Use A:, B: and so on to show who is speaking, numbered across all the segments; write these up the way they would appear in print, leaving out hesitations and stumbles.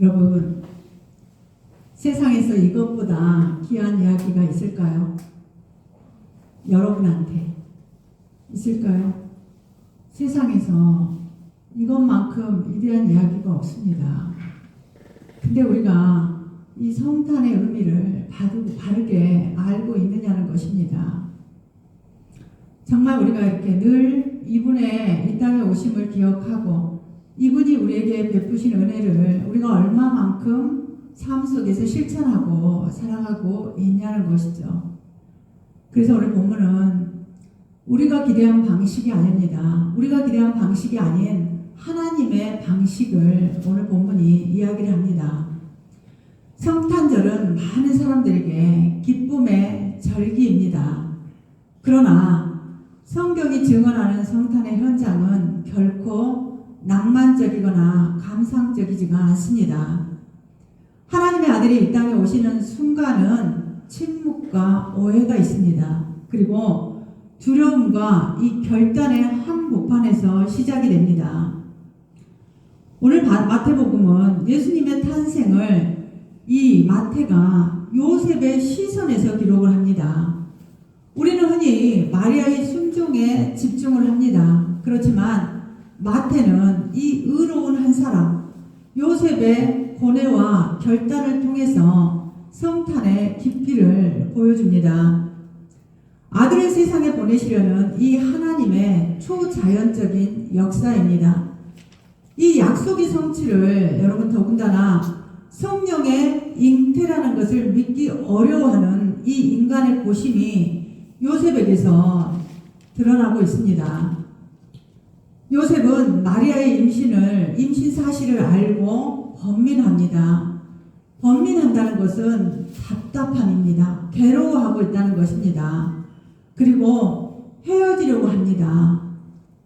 A: 여러분, 세상에서 이것보다 귀한 이야기가 있을까요? 여러분한테 있을까요? 세상에서 이것만큼 위대한 이야기가 없습니다. 근데 우리가 이 성탄의 의미를 바르게 알고 있느냐는 것입니다. 정말 우리가 이렇게 늘 이분의 이 땅에 오심을 기억하고 이분이 우리에게 베푸신 은혜를 우리가 얼마만큼 삶 속에서 실천하고 살아가고 있냐는 것이죠. 그래서 오늘 본문은 우리가 기대한 방식이 아닙니다. 우리가 기대한 방식이 아닌 하나님의 방식을 오늘 본문이 이야기를 합니다. 성탄절은 많은 사람들에게 기쁨의 절기입니다. 그러나 성경이 증언하는 성탄의 현장은 결코 낭만적이거나 감상적이지가 않습니다. 하나님의 아들이 이 땅에 오시는 순간은 침묵과 오해가 있습니다. 그리고 두려움과 이 결단의 한복판에서 시작이 됩니다. 오늘 마태복음은 예수님의 탄생을 이 마태가 요셉의 시선에서 기록을 합니다. 우리는 흔히 마리아의 순종에 집중을 합니다. 그렇지만 마태는 이 의로운 한 사람, 요셉의 고뇌와 결단을 통해서 성탄의 깊이를 보여줍니다. 아들을 세상에 보내시려는 이 하나님의 초자연적인 역사입니다. 이 약속의 성취를 여러분 더군다나 성령의 잉태라는 것을 믿기 어려워하는 이 인간의 고심이 요셉에게서 드러나고 있습니다. 요셉은 마리아의 임신 사실을 알고 번민합니다. 번민한다는 것은 답답함입니다. 괴로워하고 있다는 것입니다. 그리고 헤어지려고 합니다.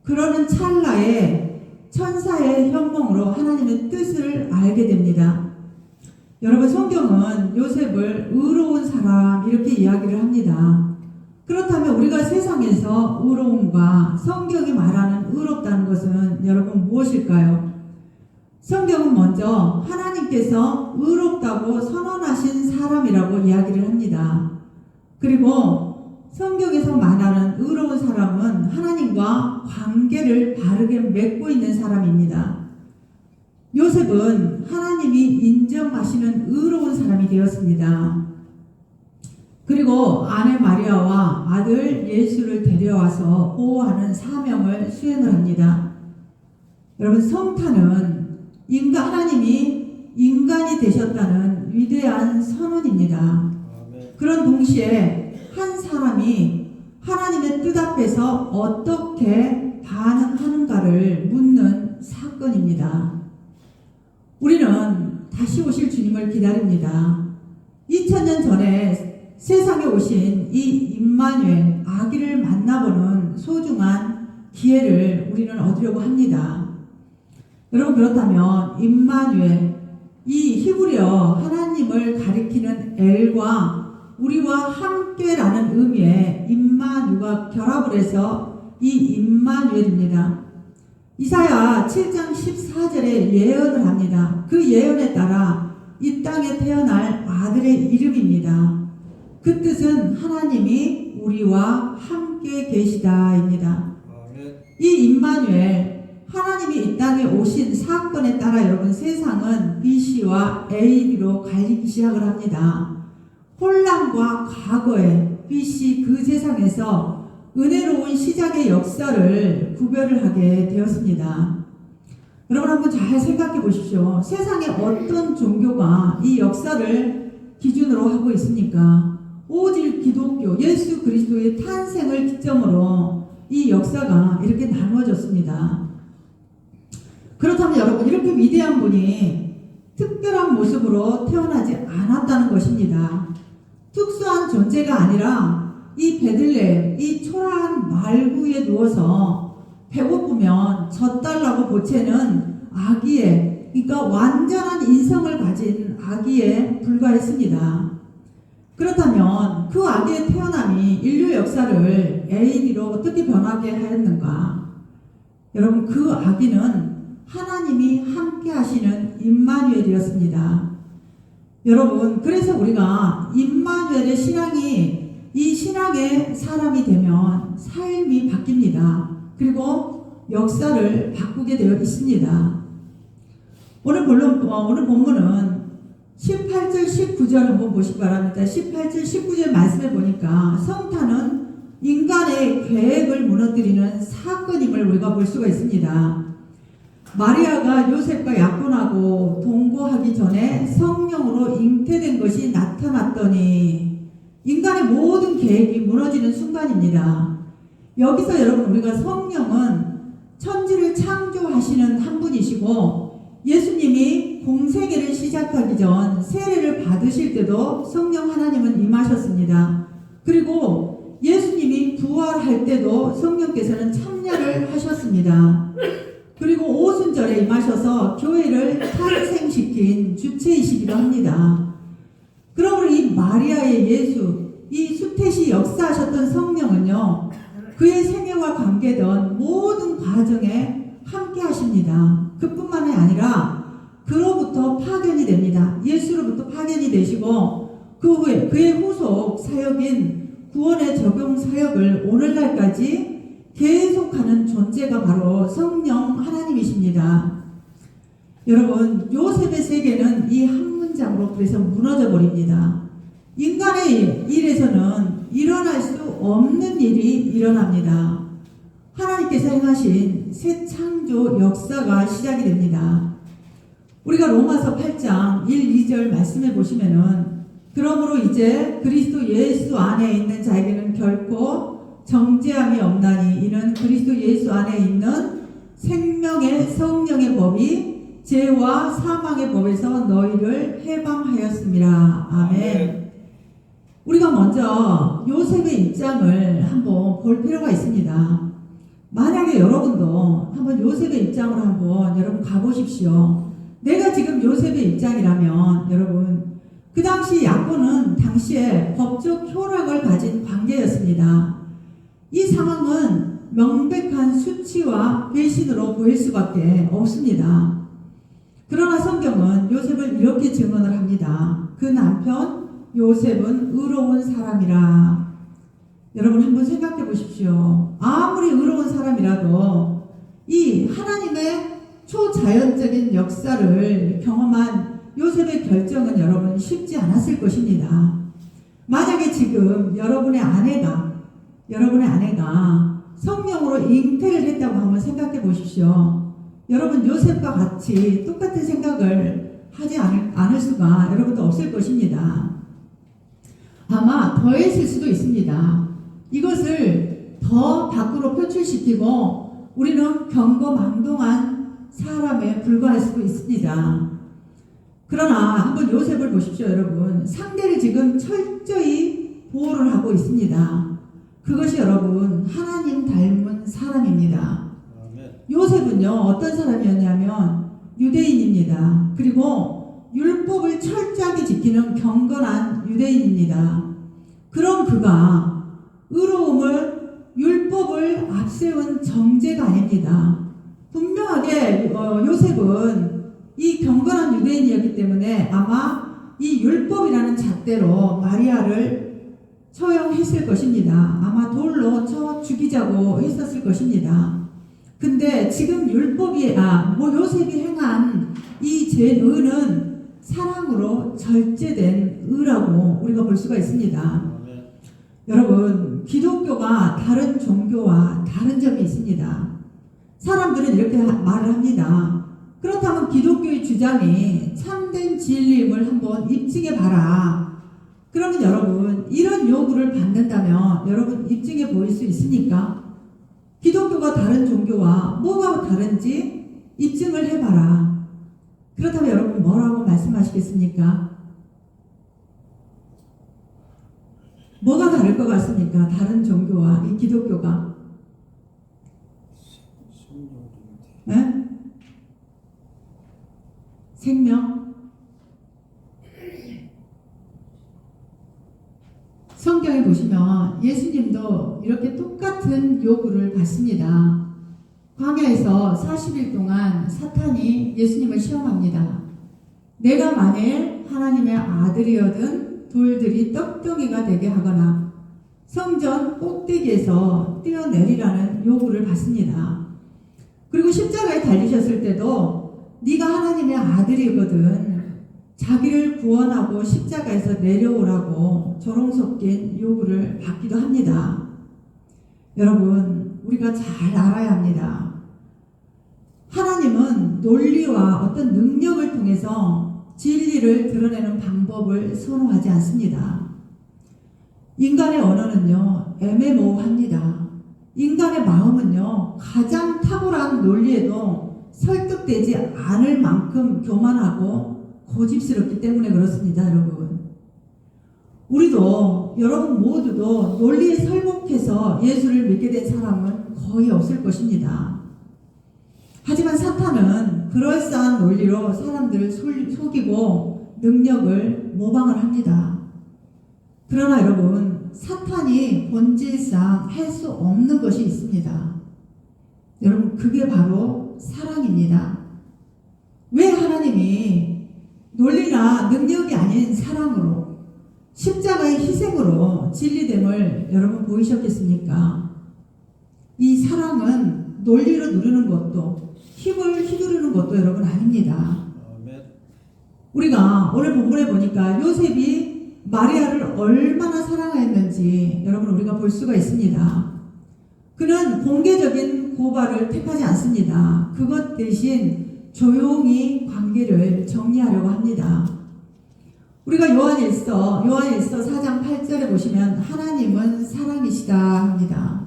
A: 그러는 찰나에 천사의 현몽으로 하나님의 뜻을 알게 됩니다. 여러분, 성경은 요셉을 의로운 사람 이렇게 이야기를 합니다. 그렇다면 우리가 세상에서 의로움과 성경이 말하는 의롭다는 것은 여러분 무엇일까요? 성경은 먼저 하나님께서 의롭다고 선언하신 사람이라고 이야기를 합니다. 그리고 성경에서 말하는 의로운 사람은 하나님과 관계를 바르게 맺고 있는 사람입니다. 요셉은 하나님이 인정하시는 의로운 사람이 되었습니다. 그리고 아내 마리아와 아들 예수를 데려와서 보호하는 사명을 수행을 합니다. 여러분, 성탄은 하나님이 인간이 되셨다는 위대한 선언입니다. 그런 동시에 한 사람이 하나님의 뜻 앞에서 어떻게 반응하는가를 묻는 사건입니다. 우리는 다시 오실 주님을 기다립니다. 2000년 전에 세상에 오신 이 임마누엘 아기를 만나보는 소중한 기회를 우리는 얻으려고 합니다. 여러분, 그렇다면 임마누엘, 이 히브리어 하나님을 가리키는 엘과 우리와 함께라는 의미의 임마누가 결합을 해서 이 임마누엘입니다. 이사야 7장 14절에 예언을 합니다. 그 예언에 따라 이 땅에 태어날 아들의 이름입니다. 그 뜻은 하나님이 우리와 함께 계시다입니다. 이 임마누엘, 하나님이 이 땅에 오신 사건에 따라 여러분, 세상은 BC와 AD로 갈리기 시작을 합니다. 혼란과 과거의 BC 그 세상에서 은혜로운 시작의 역사를 구별을 하게 되었습니다. 여러분, 한번 잘 생각해 보십시오. 세상에 어떤 종교가 이 역사를 기준으로 하고 있습니까? 오직 기독교, 예수 그리스도의 탄생을 기점으로 이 역사가 이렇게 나누어졌습니다. 그렇다면 여러분, 이렇게 위대한 분이 특별한 모습으로 태어나지 않았다는 것입니다. 특수한 존재가 아니라 이 베들레헴, 이 초라한 말구에 누워서 배고프면 젖달라고 보채는 아기에, 그러니까 완전한 인성을 가진 아기에 불과했습니다. 그렇다면 그 아기의 태어남이 인류 역사를 AD로 어떻게 변하게 하였는가? 여러분, 그 아기는 하나님이 함께 하시는 임마누엘이었습니다. 여러분, 그래서 우리가 임마누엘의 신앙이 이 신앙의 사람이 되면 삶이 바뀝니다. 그리고 역사를 바꾸게 되어 있습니다. 오늘 본문은 18절 19절 한번 보시기 바랍니다. 18절 19절 말씀해 보니까 성탄은 인간의 계획을 무너뜨리는 사건임을 우리가 볼 수가 있습니다. 마리아가 요셉과 약혼하고 동거하기 전에 성령으로 잉태된 것이 나타났더니 인간의 모든 계획이 무너지는 순간입니다. 여기서 여러분, 우리가 성령은 천지를 창조하시는 한 분이시고 예수님이 공생애를 시작하기 전 세례를 받으실 때도 성령 하나님은 임하셨습니다. 그리고 예수님이 부활할 때도 성령께서는 참여를 하셨습니다. 그리고 오순절에 임하셔서 교회를 탄생시킨 주체이시기도 합니다. 그러므로 이 마리아의 예수, 이 수태시 역사하셨던 성령은요, 그의 생애와 관계된 모든 과정에 함께 하십니다. 그뿐만이 아니라 그로부터 파견이 됩니다. 예수로부터 파견이 되시고 그 후에 그의 후속 사역인 구원의 적용 사역을 오늘날까지 계속하는 존재가 바로 성령 하나님이십니다. 여러분, 요셉의 세계는 이 한 문장으로 그래서 무너져 버립니다. 인간의 일에서는 일어날 수 없는 일이 일어납니다. 하나님께서 행하신 새 창조 역사가 시작이 됩니다. 우리가 로마서 8장 1, 2절 말씀해 보시면은 그러므로 이제 그리스도 예수 안에 있는 자에게는 결코 정죄함이 없나니 이는 그리스도 예수 안에 있는 생명의 성령의 법이 죄와 사망의 법에서 너희를 해방하였습니다. 아멘. 우리가 먼저 요셉의 입장을 한번 볼 필요가 있습니다. 만약에 여러분도 한번 요셉의 입장으로 한번 여러분 가보십시오. 내가 지금 요셉의 입장이라면 여러분, 그 당시 야곱은 당시에 법적 효력을 가진 관계였습니다. 이 상황은 명백한 수치와 배신으로 보일 수밖에 없습니다. 그러나 성경은 요셉을 이렇게 증언을 합니다. 그 남편 요셉은 의로운 사람이라. 여러분 한번 생각해 보십시오. 아무리 의로운 사람이라도 이 하나님의 초자연적인 역사를 경험한 요셉의 결정은 여러분 쉽지 않았을 것입니다. 만약에 지금 여러분의 아내가 성령으로 잉태를 했다고 한번 생각해 보십시오. 여러분 요셉과 같이 똑같은 생각을 하지 않을 수가 여러분도 없을 것입니다. 아마 더 했을 수도 있습니다. 이것을 더 밖으로 표출시키고 우리는 경거망동한 사람에 불과할 수도 있습니다. 그러나 한번 요셉을 보십시오, 여러분. 상대를 지금 철저히 보호를 하고 있습니다. 그것이 여러분 하나님 닮은 사람입니다. 요셉은요 어떤 사람이었냐면 유대인입니다. 그리고 율법을 철저하게 지키는 경건한 유대인입니다. 그런 그가 의로움을 율법을 앞세운 정죄가 아닙니다. 분명하게 요셉은 이 경건한 유대인이었기 때문에 아마 이 율법이라는 잣대로 마리아를 처형했을 것입니다. 아마 돌로 쳐 죽이자고 했었을 것입니다. 근데 지금 요셉이 행한 이 죄의는 사랑으로 절제된 의라고 우리가 볼 수가 있습니다. 여러분, 기독교가 다른 종교와 다른 점이 있습니다. 사람들은 이렇게 말을 합니다. 그렇다면 기독교의 주장이 참된 진리임을 한번 입증해봐라. 그러면 여러분, 이런 요구를 받는다면 여러분 입증해 보일 수 있습니까? 기독교가 다른 종교와 뭐가 다른지 입증을 해봐라. 그렇다면 여러분 뭐라고 말씀하시겠습니까? 뭐가 다를 것 같습니까? 다른 종교와 이 기독교가. 네? 생명? 성경에 보시면 예수님도 이렇게 똑같은 요구를 받습니다.
B: 광야에서 40일 동안 사탄이 예수님을 시험합니다. 내가 만일 하나님의 아들이어든 돌들이 떡덩이가 되게 하거나 성전 꼭대기에서 뛰어내리라는 요구를 받습니다. 그리고 십자가에 달리셨을 때도 네가 하나님의 아들이거든 자기를 구원하고 십자가에서 내려오라고 조롱 섞인 요구를 받기도 합니다. 여러분, 우리가 잘 알아야 합니다. 하나님은 논리와 어떤 능력을 통해서 진리를 드러내는 방법을 선호하지 않습니다. 인간의 언어는요, 애매모호합니다. 인간의 마음은요, 가장 탁월한 논리에도 설득되지 않을 만큼 교만하고 고집스럽기 때문에 그렇습니다, 여러분. 우리도, 여러분 모두도 논리에 설목해서 예수를 믿게 된 사람은 거의 없을 것입니다. 하지만 사탄은 그럴싸한 논리로 사람들을 속이고 능력을 모방을 합니다. 그러나 여러분, 사탄이 본질상 할 수 없는 것이 있습니다. 여러분, 그게 바로 사랑입니다. 왜 하나님이 논리나 능력이 아닌 사랑으로 십자가의 희생으로 진리됨을 여러분 보이셨겠습니까? 이 사랑은 논리로 누르는 것도 힘을 휘두르는 것도 여러분 아닙니다. 우리가 오늘 본문에 보니까 요셉이 마리아를 얼마나 사랑했는지 여러분 우리가 볼 수가 있습니다. 그는 공개적인 고발을 택하지 않습니다. 그것 대신 조용히 관계를 정리하려고 합니다. 우리가 요한일서 4장 8절에 보시면 하나님은 사랑이시다 합니다.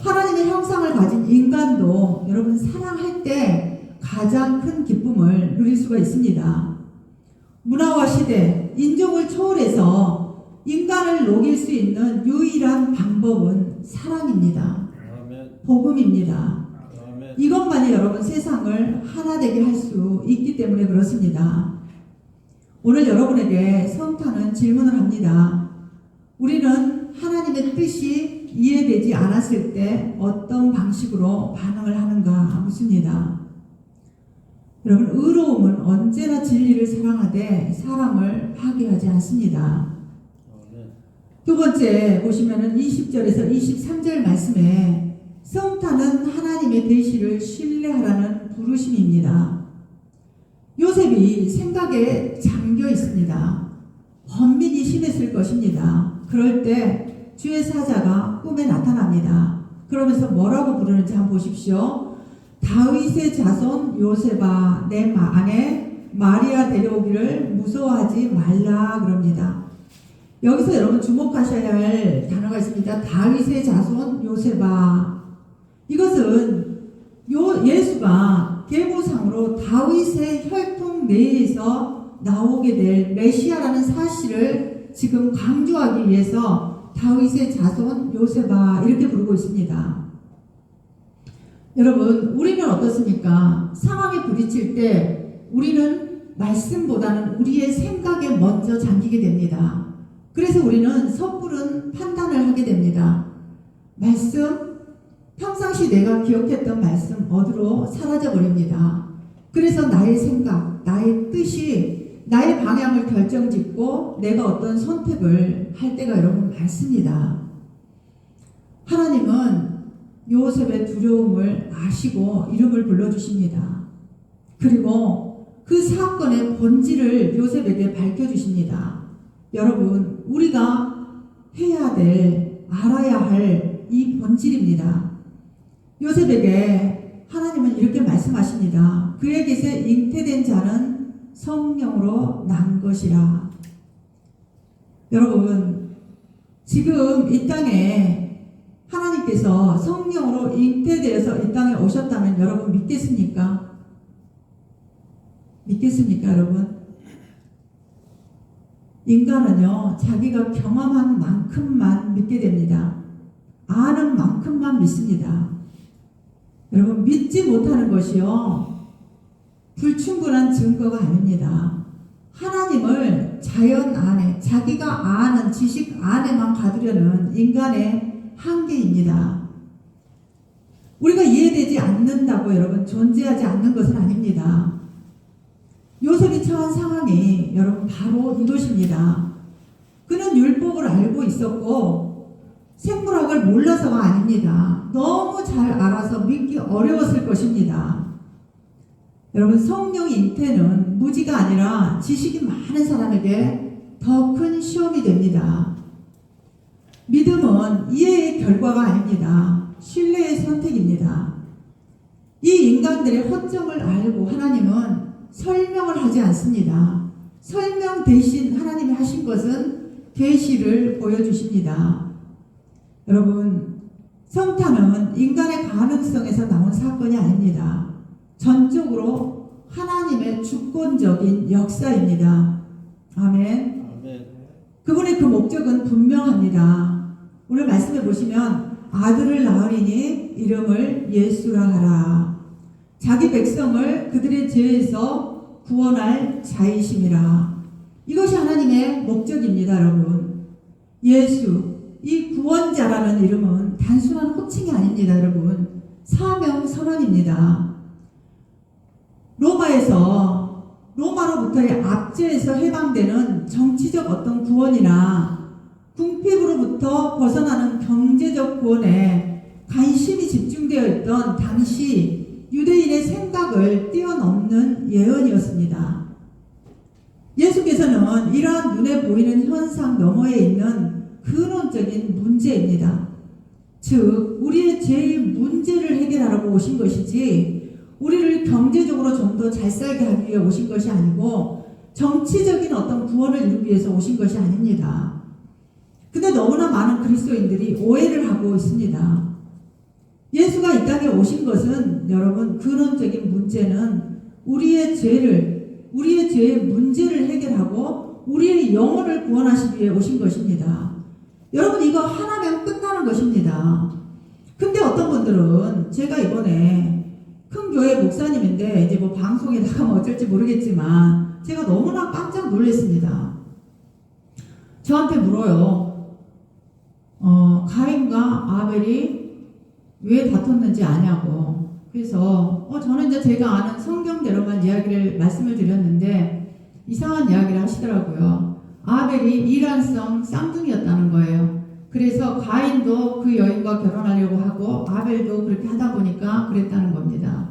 B: 하나님의 형상을 가진 인간도 여러분 사랑할 때 가장 큰 기쁨을 누릴 수가 있습니다. 문화와 시대, 인종을 초월해서 인간을 녹일 수 있는 유일한 방법은 사랑입니다. 복음입니다. 이것만이 여러분 세상을 하나 되게 할 수 있기 때문에 그렇습니다. 오늘 여러분에게 성탄은 질문을 합니다. 우리는 하나님의 뜻이 이해되지 않았을 때 어떤 방식으로 반응을 하는가 묻습니다. 여러분, 의로움은 언제나 진리를 사랑하되 사람을 파괴하지 않습니다. 두 번째 보시면은 20절에서 23절 말씀에 성탄은 하나님의 계시를 신뢰하라는 부르심입니다. 요셉이 생각에 잠겨 있습니다. 번민이 심했을 것입니다. 그럴 때 주의 사자가 꿈에 나타납니다. 그러면서 뭐라고 부르는지 한번 보십시오. 다윗의 자손 요셉아 내 아내 마리아 데려오기를 무서워하지 말라 그럽니다. 여기서 여러분 주목하셔야 할 단어가 있습니다. 다윗의 자손 요셉아. 이것은 예수가 계보상으로 다윗의 혈통 내에서 나오게 될 메시아라는 사실을 지금 강조하기 위해서 다윗의 자손 요셉아 이렇게 부르고 있습니다. 여러분, 우리는 어떻습니까? 상황에 부딪힐 때 우리는 말씀보다는 우리의 생각에 먼저 잠기게 됩니다. 그래서 우리는 섣부른 판단을 하게 됩니다. 말씀, 평상시 내가 기억했던 말씀 어디로 사라져 버립니다. 그래서 나의 생각, 나의 뜻이 나의 방향을 결정짓고 내가 어떤 선택을 할 때가 여러분 많습니다. 하나님은 요셉의 두려움을 아시고 이름을 불러주십니다. 그리고 그 사건의 본질을 요셉에게 밝혀주십니다. 여러분, 우리가 해야 될, 알아야 할 이 본질입니다. 요셉에게 하나님은 이렇게 말씀하십니다. 그에게서 잉태된 자는 성령으로 난 것이라. 여러분, 지금 이 땅에 하나님께서 성령으로 잉태되어서 이 땅에 오셨다면 여러분 믿겠습니까? 믿겠습니까, 여러분? 인간은요, 자기가 경험한 만큼만 믿게 됩니다. 아는 만큼만 믿습니다. 여러분, 믿지 못하는 것이요, 불충분한 증거가 아닙니다. 하나님을 자연 안에, 자기가 아는 지식 안에만 가두려는 인간의 한계입니다. 우리가 이해되지 않는다고 여러분 존재하지 않는 것은 아닙니다. 요셉이 처한 상황이 여러분 바로 이것입니다. 그는 율법을 알고 있었고 생물학을 몰라서가 아닙니다. 너무 잘 알아서 믿기 어려웠을 것입니다. 여러분, 성령 잉태는 무지가 아니라 지식이 많은 사람에게 더 큰 시험이 됩니다. 믿음은 이해의 결과가 아닙니다. 신뢰의 선택입니다. 이 인간들의 허점을 알고 하나님은 설명을 하지 않습니다. 설명 대신 하나님이 하신 것은 계시를 보여주십니다. 여러분, 성탄은 인간의 가능성에서 나온 사건이 아닙니다. 전적으로 하나님의 주권적인 역사입니다. 아멘. 그분의 그 목적은 분명합니다. 오늘 말씀해 보시면 아들을 낳으리니 이름을 예수라 하라. 자기 백성을 그들의 죄에서 구원할 자이심이라. 이것이 하나님의 목적입니다, 여러분. 예수, 이 구원자라는 이름은 단순한 호칭이 아닙니다, 여러분. 사명 선언입니다. 로마로부터의 압제에서 해방되는 정치적 어떤 구원이나 궁핍으로부터 벗어나는 경제적 구원에 관심이 집중되어 있던 당시 유대인의 생각을 뛰어넘는 예언이었습니다. 예수께서는 이러한 눈에 보이는 현상 너머에 있는 근원적인 문제입니다. 즉, 우리의 죄의 문제를 해결하려고 오신 것이지 우리를 경제적으로 좀 더 잘 살게 하기 위해 오신 것이 아니고 정치적인 어떤 구원을 이루기 위해서 오신 것이 아닙니다. 근데 너무나 많은 그리스도인들이 오해를 하고 있습니다. 예수가 이 땅에 오신 것은 여러분, 근원적인 문제는 우리의 죄의 문제를 해결하고 우리의 영혼을 구원하시기 위해 오신 것입니다. 여러분, 이거 하나면 끝나는 것입니다. 근데 어떤 분들은 제가 이번에 큰 교회 목사님인데 이제 뭐 방송에 나가면 어쩔지 모르겠지만 제가 너무나 깜짝 놀랐습니다. 저한테 물어요. 가인과 아벨이 왜 다퉜는지 아냐고. 그래서 저는 이제 제가 아는 성경대로만 이야기를 말씀을 드렸는데 이상한 이야기를 하시더라고요. 아벨이 이란성 쌍둥이였다는 거예요. 그래서 가인도 그 여인과 결혼하려고 하고 아벨도 그렇게 하다 보니까 그랬다는 겁니다.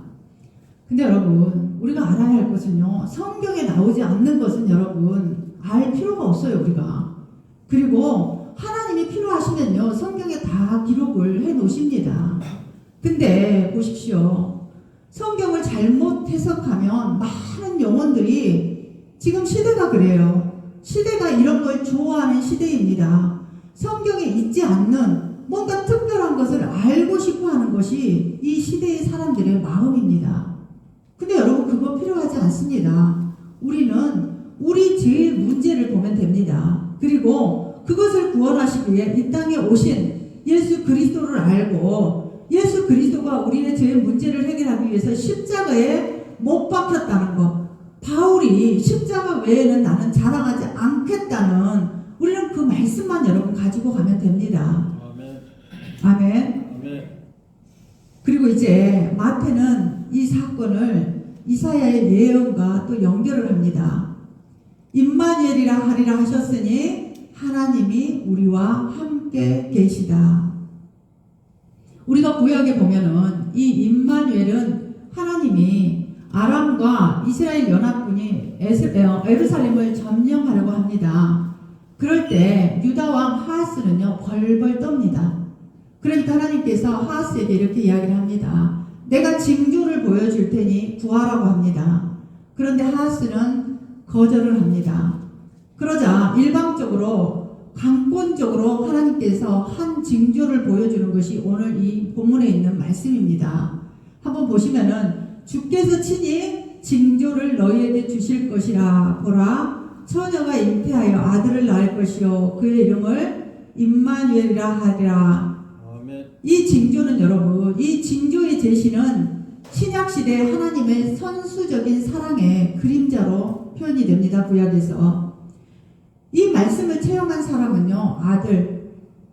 B: 근데 여러분, 우리가 알아야 할 것은요, 성경에 나오지 않는 것은 여러분 알 필요가 없어요, 우리가. 그리고 하나님이 필요하시면요, 성경에 다 기록을 해 놓으십니다. 근데 보십시오. 성경을 잘못 해석하면 많은 영혼들이, 지금 시대가 그래요. 시대가 이런 걸 좋아하는 시대입니다. 성경에 있지 않는 뭔가 특별한 것을 알고 싶어 하는 것이 이 시대의 사람들의 마음입니다. 근데 여러분, 그거 필요하지 않습니다. 우리는 우리 죄의 문제를 보면 됩니다. 그리고 그것을 구원하시기 위해 이 땅에 오신 예수 그리스도를 알고 예수 그리스도가 우리의 죄의 문제를 해결하기 위해서 십자가에 못 박혔다는 것. 바울이 십자가 외에는 나는 자랑하지 않겠다는, 우리는 그 말씀만 여러분 가지고 가면 됩니다. 아멘. 그리고 이제 마태는 이 사건을 이사야의 예언과 또 연결을 합니다. 임마누엘이라 하리라 하셨으니 하나님이 우리와 함께 계시다. 우리가 구약에 보면은 이 임마누엘은 하나님이 아람과 이스라엘 연합군이 예루살렘을 점령하려고 합니다. 그럴 때 유다 왕 하하스는요, 벌벌 떱니다. 그러니까 하나님께서 하하스에게 이렇게 이야기를 합니다. 내가 징조를 보여줄 테니 구하라고 합니다. 그런데 하하스는 거절을 합니다. 그러자 일방적으로 강권적으로 하나님께서 한 징조를 보여주는 것이 오늘 이 본문에 있는 말씀입니다. 한번 보시면은 주께서 친히 징조를 너희에게 주실 것이라. 보라, 처녀가 잉태하여 아들을 낳을 것이요 그의 이름을 임마누엘이라 하리라. 이 징조는 여러분, 이 징조의 제시는 신약시대 하나님의 선수적인 사랑의 그림자로 표현이 됩니다. 구약에서. 이 말씀을 체험한 사람은요,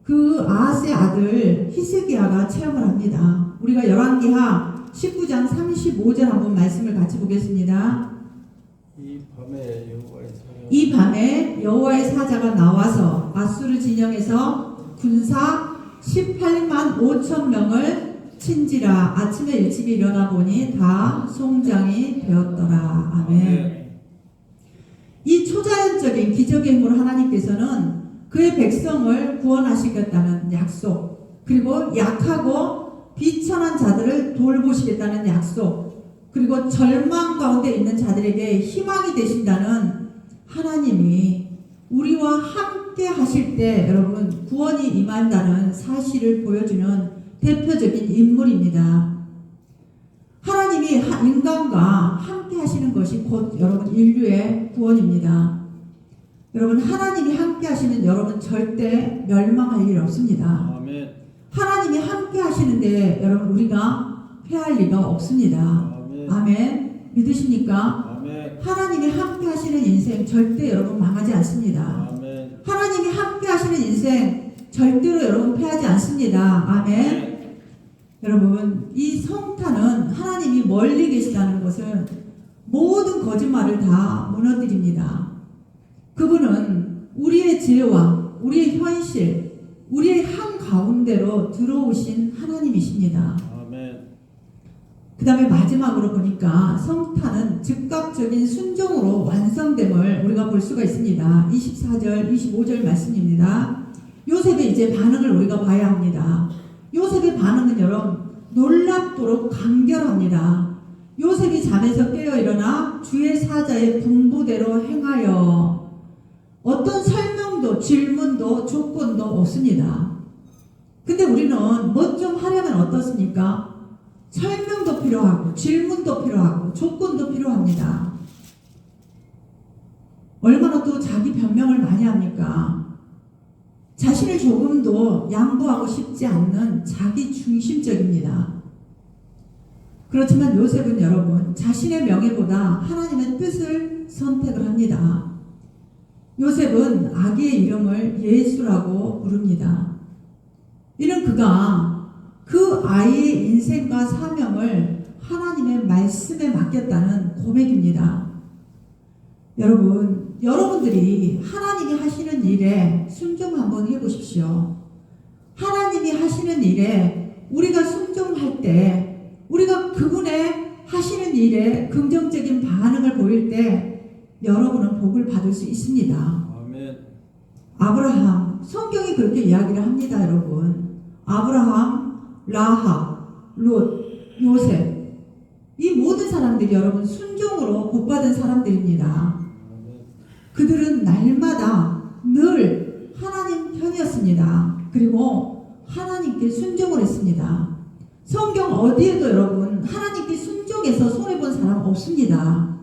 B: 그 아하스의 아들 히스기야가 체험을 합니다. 우리가 열왕기하 19장 35절 한번 말씀을 같이 보겠습니다. 이 밤에 여호와의 사자가 나와서 아수르 진영에서 군사 18만 5천 명을 친지라. 아침에 일찍이 일어나 보니 다 송장이 되었더라. 아멘. 이 초자연적인 기적의 힘으로 하나님께서는 그의 백성을 구원하시겠다는 약속, 그리고 약하고 비천한 자들을 돌보시겠다는 약속, 그리고 절망 가운데 있는 자들에게 희망이 되신다는 하나님이 우리와 함께 하실 때 여러분 구원이 임한다는 사실을 보여주는 대표적인 인물입니다. 하나님이 인간과 함께 하시는 것이 곧 여러분 인류의 구원입니다. 여러분 하나님이 함께 하시면 여러분 절대 멸망할 일 없습니다.
C: 아멘.
B: 하나님이 함께 하시는데 여러분 우리가 패할 리가 없습니다.
C: 아멘.
B: 아멘. 믿으십니까?
C: 아멘.
B: 하나님이 함께 하시는 인생 절대 여러분 망하지 않습니다.
C: 아멘.
B: 하나님이 함께 하시는 인생 절대로 여러분 패하지 않습니다. 아멘. 여러분 이 성탄은 하나님이 멀리 계시다는 것은 모든 거짓말을 다 무너뜨립니다. 그분은 우리의 죄와 우리의 현실, 우리의 한가운데로 들어오신 하나님이십니다.
C: 아멘.
B: 그 다음에 마지막으로 보니까 성탄은 즉각적인 순종으로 완성됨을 우리가 볼 수가 있습니다. 24절, 25절 말씀입니다. 요셉의 이제 반응을 우리가 봐야 합니다. 요셉의 반응은 여러분 놀랍도록 간결합니다. 요셉이 잠에서 깨어 일어나 주의 사자의 분부대로 행하여 어떤 설명도 질문도 조건도 없습니다. 근데 우리는 뭐 좀 하려면 어떻습니까? 설명도 필요하고 질문도 필요하고 조건도 필요합니다. 얼마나 또 자기 변명을 많이 합니까? 자신을 조금도 양보하고 싶지 않는 자기 중심적입니다. 그렇지만 요셉은 여러분 자신의 명예보다 하나님의 뜻을 선택을 합니다. 요셉은 아기의 이름을 예수라고 부릅니다. 이는 그가 그 아이의 인생과 사명을 하나님의 말씀에 맡겼다는 고백입니다. 여러분, 여러분들이 하나님이 하시는 일에 순종 한번 해보십시오. 하나님이 하시는 일에 우리가 순종할 때, 우리가 그분의 하시는 일에 긍정적인 반응을 보일 때 여러분은 복을 받을 수 있습니다.
C: 아멘.
B: 아브라함, 성경이 그렇게 이야기를 합니다, 여러분. 아브라함, 라합, 롯, 요셉, 이 모든 사람들이 여러분 순종으로 복받은 사람들입니다. 그들은 날마다 늘 하나님 편이었습니다. 그리고 하나님께 순종을 했습니다. 성경 어디에도 여러분 하나님께 순종해서 손해본 사람 없습니다.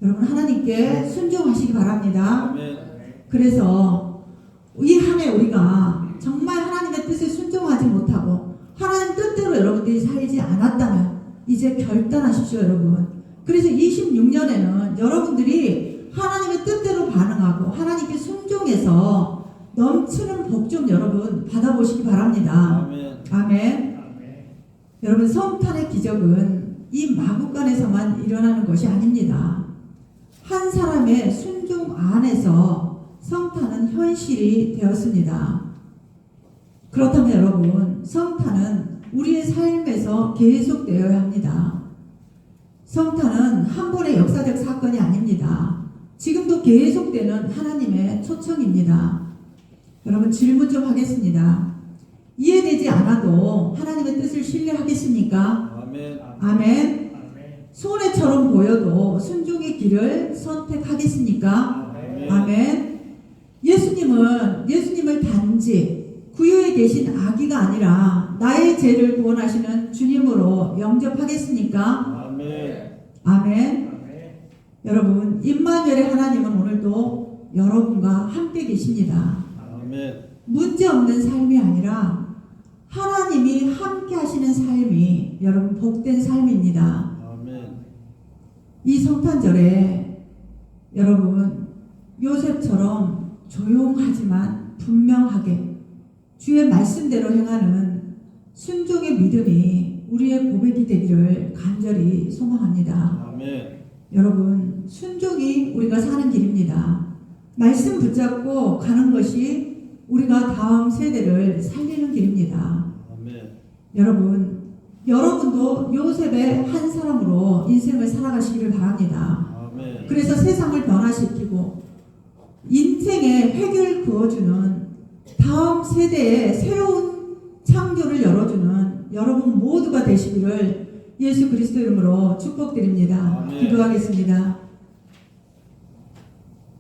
B: 여러분 하나님께 순종하시기 바랍니다.
C: 아멘.
B: 그래서 이 한 해 우리가 정말 하나님의 뜻에 순종하지 못하고 하나님 뜻대로 여러분들이 살지 않았다면 이제 결단하십시오, 여러분. 그래서 26년에는 여러분들이 하나님의 뜻대로 반응하고 하나님께 순종해서 넘치는 복 좀 여러분 받아보시기 바랍니다.
C: 아멘.
B: 아멘. 여러분 성탄의 기적은 이 마구간에서만 일어나는 것이 아닙니다. 한 사람의 순종 안에서 성탄은 현실이 되었습니다. 그렇다면 여러분 성탄은 우리의 삶에서 계속되어야 합니다. 성탄은 한 번의 역사적 사건이 아닙니다. 지금도 계속되는 하나님의 초청입니다. 여러분 질문 좀 하겠습니다. 이해되지 않아도 하나님의 뜻을 신뢰하겠습니까?
C: 아멘.
B: 아멘. 손해처럼 보여도 순종의 길을 선택하겠습니까?
C: 아멘.
B: 아멘. 예수님을 단지 구유에 계신 아기가 아니라 나의 죄를 구원하시는 주님으로 영접하겠습니까?
C: 아멘.
B: 아멘. 여러분 임마누엘의 하나님은 오늘도 여러분과 함께 계십니다.
C: 아멘.
B: 문제 없는 삶이 아니라 하나님이 함께 하시는 삶이 여러분 복된 삶입니다.
C: 아멘.
B: 이 성탄절에 여러분 요셉처럼 조용하지만 분명하게 주의 말씀대로 행하는 순종의 믿음이
A: 우리의 고백이 되기를 간절히 소망합니다.
C: 아멘.
A: 여러분, 순종이 우리가 사는 길입니다. 말씀 붙잡고 가는 것이 우리가 다음 세대를 살리는 길입니다.
C: 아멘.
A: 여러분도 요셉의 한 사람으로 인생을 살아가시기를 바랍니다.
C: 아멘.
A: 그래서 세상을 변화시키고 인생의 획을 그어주는 다음 세대의 새로운 창조를 열어주는 여러분 모두가 되시기를 예수 그리스도 이름으로 축복드립니다.
C: 아멘.
A: 기도하겠습니다.